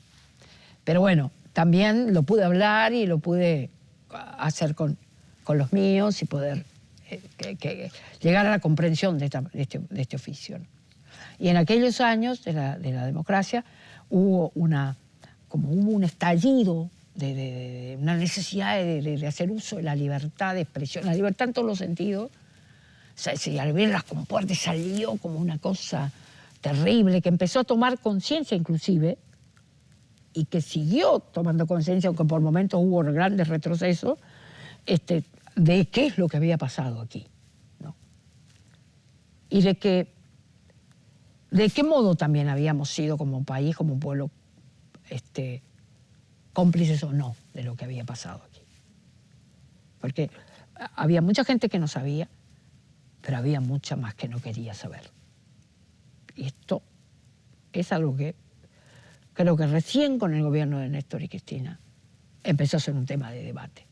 Pero bueno, también lo pude hablar y lo pude hacer con los míos y poder llegar a la comprensión de este oficio, ¿no? Y en aquellos años de la democracia hubo un estallido de una necesidad de hacer uso de la libertad de expresión, la libertad en todos los sentidos. O sea, al ver las compuertas salió como una cosa terrible, que empezó a tomar conciencia inclusive, y que siguió tomando conciencia, aunque por momentos hubo grandes retrocesos, de qué es lo que había pasado aquí, ¿no? Y de qué modo también habíamos sido como país, como pueblo, cómplices o no de lo que había pasado aquí. Porque había mucha gente que no sabía, pero había mucha más que no quería saber. Y esto es algo que creo que recién con el gobierno de Néstor y Cristina empezó a ser un tema de debate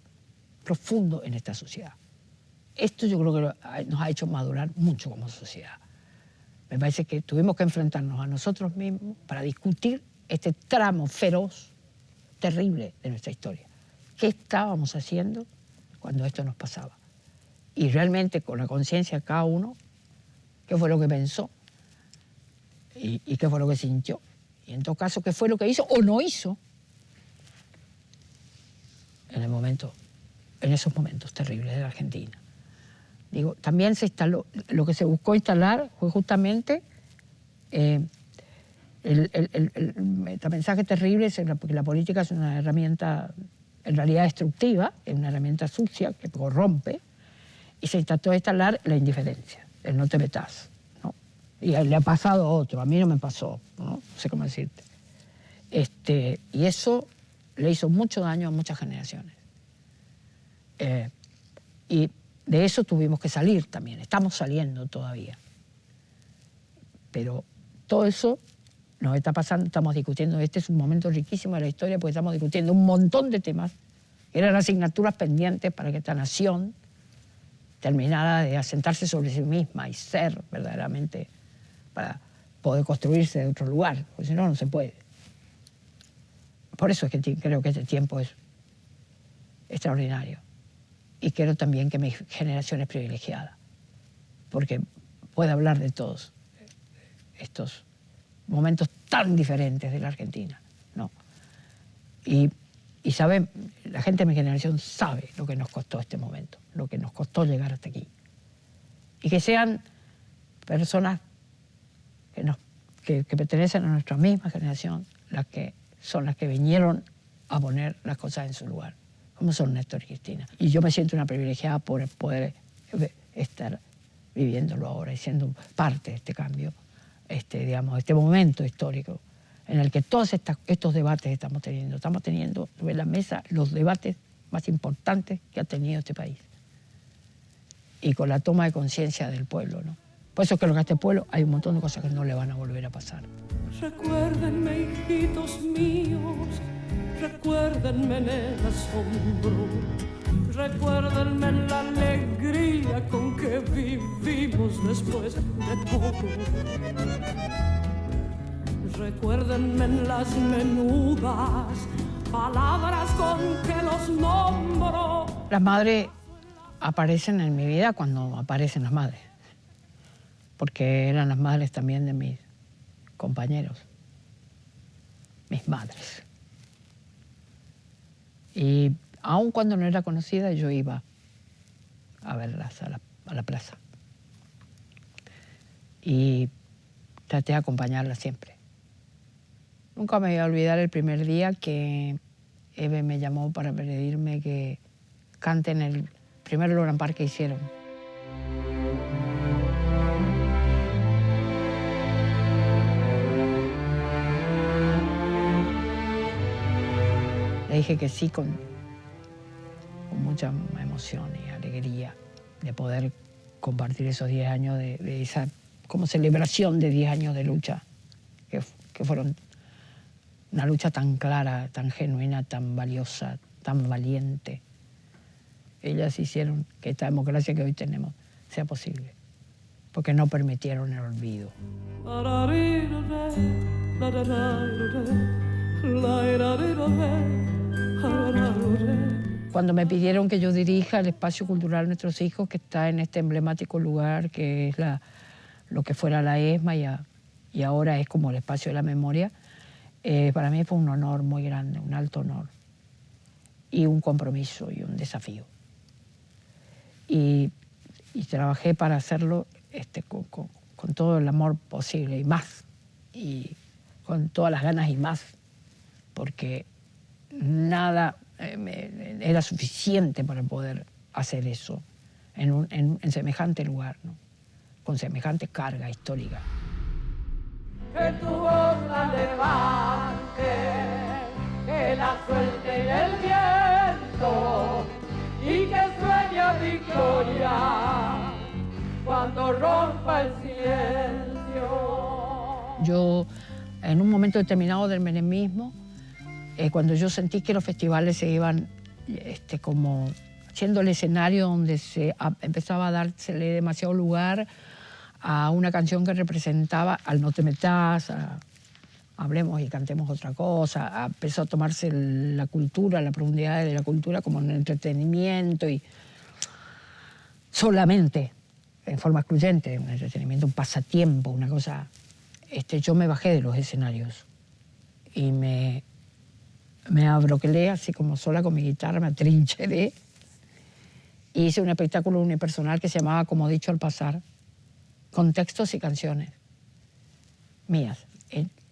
profundo en esta sociedad. Esto yo creo que nos ha hecho madurar mucho como sociedad. Me parece que tuvimos que enfrentarnos a nosotros mismos para discutir este tramo feroz, terrible de nuestra historia. ¿Qué estábamos haciendo cuando esto nos pasaba? Y realmente con la conciencia de cada uno, qué fue lo que pensó y qué fue lo que sintió. Y en todo caso, qué fue lo que hizo o no hizo en esos momentos terribles de la Argentina. Digo, también se instaló, lo que se buscó instalar fue justamente el mensaje terrible, porque la política es una herramienta en realidad destructiva, es una herramienta sucia que corrompe, y se trató de instalar la indiferencia, el no te metas, ¿no? Y le ha pasado a otro, a mí no me pasó, no sé cómo decirte. Y eso le hizo mucho daño a muchas generaciones. Y de eso tuvimos que salir también, estamos saliendo todavía. Pero todo eso nos está pasando, estamos discutiendo, este es un momento riquísimo de la historia porque estamos discutiendo un montón de temas que eran asignaturas pendientes para que esta nación terminara de asentarse sobre sí misma y ser verdaderamente para poder construirse de otro lugar, porque si no, no se puede. Por eso es que creo que este tiempo es extraordinario. Y creo también que mi generación es privilegiada, porque puede hablar de todos estos momentos tan diferentes de la Argentina, ¿no? Y sabe, la gente de mi generación sabe lo que nos costó este momento, lo que nos costó llegar hasta aquí. Y que sean personas que pertenecen a nuestra misma generación, son las que vinieron a poner las cosas en su lugar, como son Néstor y Cristina. Y yo me siento una privilegiada por poder estar viviéndolo ahora y siendo parte de este cambio, digamos, este momento histórico en el que todos estos debates estamos teniendo sobre la mesa los debates más importantes que ha tenido este país. Y con la toma de conciencia del pueblo, ¿no? Por eso creo que a este pueblo hay un montón de cosas que no le van a volver a pasar. Recuérdenme, hijitos míos, recuérdenme en el asombro, recuérdenme en la alegría con que vivimos después de todo. Recuérdenme en las menudas palabras con que los nombro. Las madres aparecen en mi vida cuando aparecen las madres, porque eran las madres también de mis compañeros, mis madres. Y aun cuando no era conocida, yo iba a verlas a la plaza. Y traté de acompañarlas siempre. Nunca me voy a olvidar el primer día que Eve me llamó para pedirme que cante en el primer Luna Park que hicieron. Le dije que sí con mucha emoción y alegría de poder compartir esos 10 años de esa como celebración de 10 años de lucha, que fueron una lucha tan clara, tan genuina, tan valiosa, tan valiente. Ellas hicieron que esta democracia que hoy tenemos sea posible, porque no permitieron el olvido. Cuando me pidieron que yo dirija el espacio cultural de nuestros hijos, que está en este emblemático lugar que es lo que fuera la ESMA y ahora es como el espacio de la memoria, para mí fue un honor muy grande, un alto honor y un compromiso y un desafío. Y trabajé para hacerlo con todo el amor posible y más, y con todas las ganas y más, porque nada era suficiente para poder hacer eso en semejante lugar, ¿no? Con semejante carga histórica. Que tu voz la levante, que la suelte en el viento y que sueñe victoria cuando rompa el silencio. Yo, en un momento determinado del menemismo, cuando yo sentí que los festivales se iban como siendo el escenario donde se empezaba a dársele demasiado lugar a una canción que representaba al No te metas, hablemos y cantemos otra cosa, empezó a tomarse la cultura, la profundidad de la cultura como un entretenimiento y solamente en forma excluyente, un entretenimiento, un pasatiempo, una cosa. Yo me bajé de los escenarios y me abroquelé así como sola con mi guitarra, me atrincheré y hice un espectáculo unipersonal que se llamaba Como dicho al pasar, con textos y canciones mías.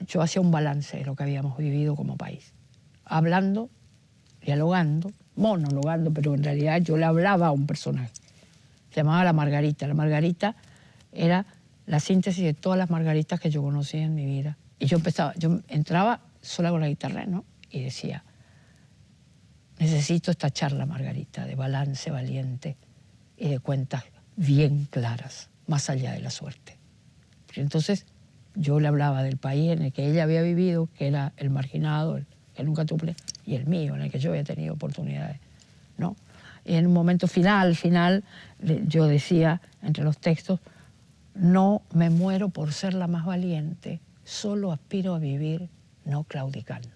Yo hacía un balance de lo que habíamos vivido como país, hablando, dialogando, monologando, pero en realidad yo le hablaba a un personaje. Se llamaba La Margarita. La Margarita era la síntesis de todas las margaritas que yo conocí en mi vida. Y yo entraba sola con la guitarra, ¿no? Y decía, necesito esta charla, Margarita, de balance valiente, y de cuentas bien claras, más allá de la suerte. Entonces yo le hablaba del país en el que ella había vivido, que era el marginado, el que nunca tuvo, y el mío, en el que yo había tenido oportunidades, ¿no? Y en un momento final, yo decía entre los textos, no me muero por ser la más valiente, solo aspiro a vivir no claudicando.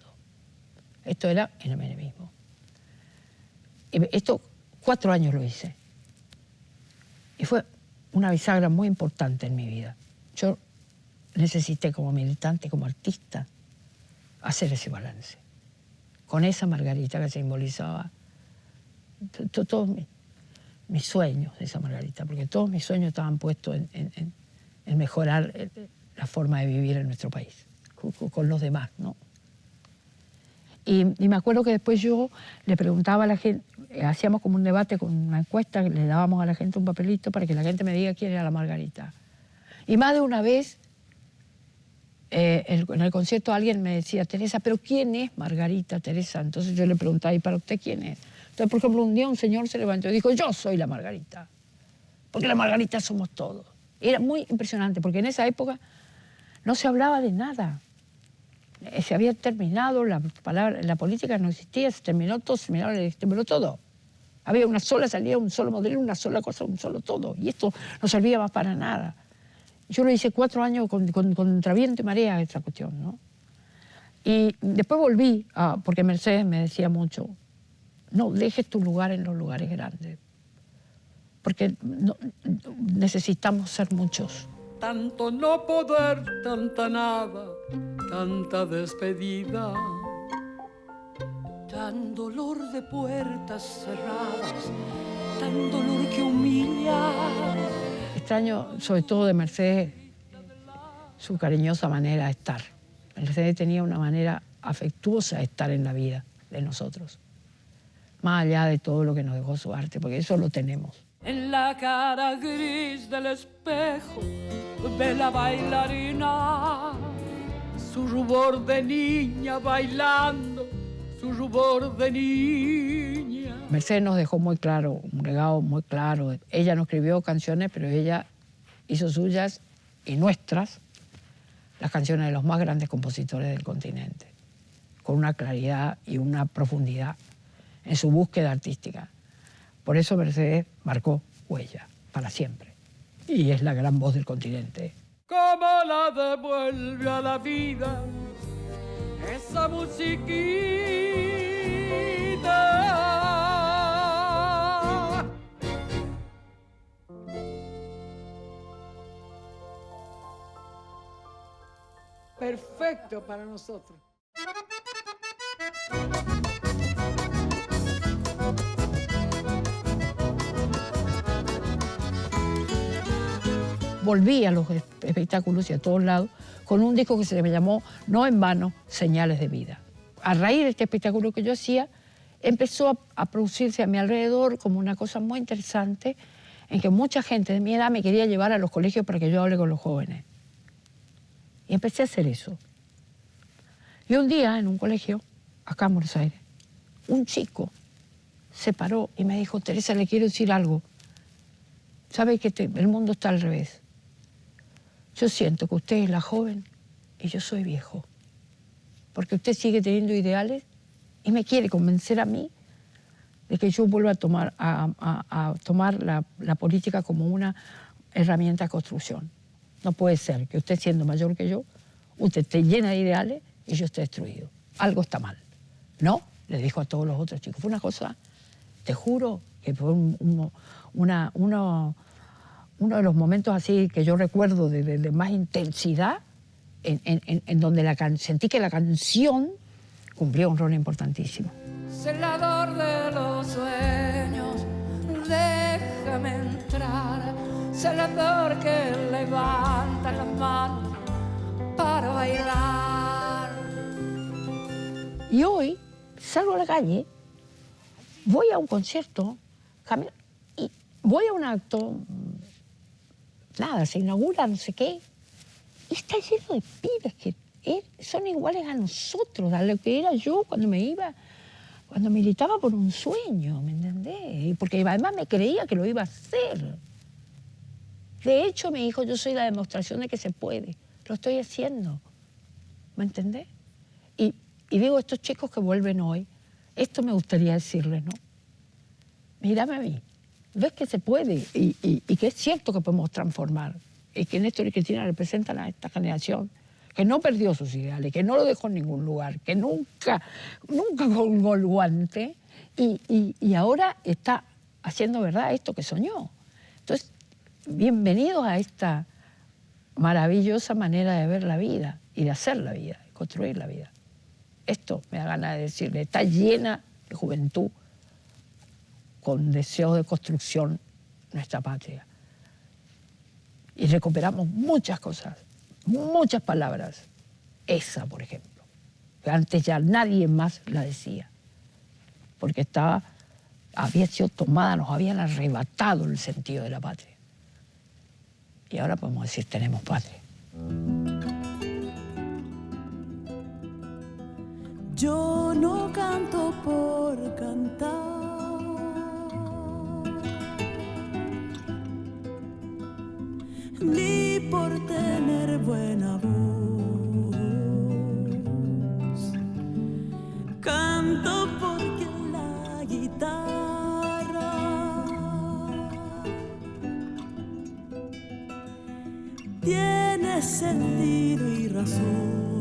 Esto era en el menemismo. Esto 4 años lo hice. Y fue una bisagra muy importante en mi vida. Yo necesité como militante, como artista, hacer ese balance. Con esa Margarita que simbolizaba todos mis sueños de esa Margarita, porque todos mis sueños estaban puestos en mejorar la forma de vivir en nuestro país, con los demás, ¿no? Y me acuerdo que después yo le preguntaba a la gente, hacíamos como un debate con una encuesta, le dábamos a la gente un papelito para que la gente me diga quién era la Margarita. Y más de una vez, en el concierto alguien me decía, Teresa, ¿pero quién es Margarita, Teresa? Entonces yo le preguntaba, ¿y para usted quién es? Entonces, por ejemplo, un día un señor se levantó y dijo, yo soy la Margarita, porque la Margarita somos todos. Y era muy impresionante, porque en esa época no se hablaba de nada. Se había terminado, la política no existía, se terminó todo. Había una sola salida, un solo modelo, una sola cosa, un solo todo. Y esto no servía más para nada. Yo lo hice 4 años contra viento y marea, esta cuestión, ¿no? Y después volví, porque Mercedes me decía mucho, no dejes tu lugar en los lugares grandes, porque necesitamos ser muchos. Tanto no poder, tanta nada, tanta despedida, tan dolor de puertas cerradas, tan dolor que humilla. Extraño, sobre todo de Mercedes, su cariñosa manera de estar. Mercedes tenía una manera afectuosa de estar en la vida de nosotros, más allá de todo lo que nos dejó su arte, porque eso lo tenemos. En la cara gris del espejo de la bailarina, su rubor de niña bailando, su rubor de niña. Mercedes nos dejó muy claro, un legado muy claro. Ella no escribió canciones, pero ella hizo suyas y nuestras las canciones de los más grandes compositores del continente, con una claridad y una profundidad en su búsqueda artística. Por eso Mercedes marcó huella para siempre y es la gran voz del continente. ¿Cómo la devuelve a la vida esa musiquita? Perfecto para nosotros. Volví a los espectáculos y a todos lados con un disco que se me llamó, no en vano, Señales de Vida. A raíz de este espectáculo que yo hacía, empezó a producirse a mi alrededor como una cosa muy interesante en que mucha gente de mi edad me quería llevar a los colegios para que yo hable con los jóvenes. Y empecé a hacer eso. Y un día, en un colegio, acá en Buenos Aires, un chico se paró y me dijo, Teresa, le quiero decir algo. ¿Sabe que el mundo está al revés? Yo siento que usted es la joven y yo soy viejo. Porque usted sigue teniendo ideales y me quiere convencer a mí de que yo vuelva a tomar la política como una herramienta de construcción. No puede ser que usted, siendo mayor que yo, usted esté llena de ideales y yo esté destruido. Algo está mal. No, le dijo a todos los otros chicos. Fue una cosa, te juro, que fue uno de los momentos así que yo recuerdo de más intensidad, en donde sentí que la canción cumplía un rol importantísimo. Celador de los sueños, déjame entrar. Celador que levanta las manos para bailar. Y hoy salgo a la calle, voy a un concierto, y voy a un acto, nada, se inaugura no sé qué, y está lleno de pibes que son iguales a nosotros, a lo que era yo cuando me iba cuando militaba por un sueño, ¿me entendés? Y porque además me creía que lo iba a hacer. De hecho, me dijo, yo soy la demostración de que se puede. Lo estoy haciendo, ¿me entendés? Y digo, estos chicos que vuelven hoy, esto me gustaría decirles, ¿no? Mírame a mí, ves que se puede y que es cierto que podemos transformar. Y que Néstor y Cristina representan a esta generación que no perdió sus ideales, que no lo dejó en ningún lugar, que nunca colgó el guante y ahora está haciendo verdad esto que soñó. Entonces, bienvenidos a esta maravillosa manera de ver la vida y de hacer la vida, de construir la vida. Esto me da ganas de decirle, está llena de juventud con deseo de construcción nuestra patria. Y recuperamos muchas cosas, muchas palabras. Esa, por ejemplo, que antes ya nadie más la decía, porque había sido tomada, nos habían arrebatado el sentido de la patria. Y ahora podemos decir, tenemos patria. Yo no canto por cantar, ni por tener buena voz. Canto porque la guitarra tiene sentido y razón.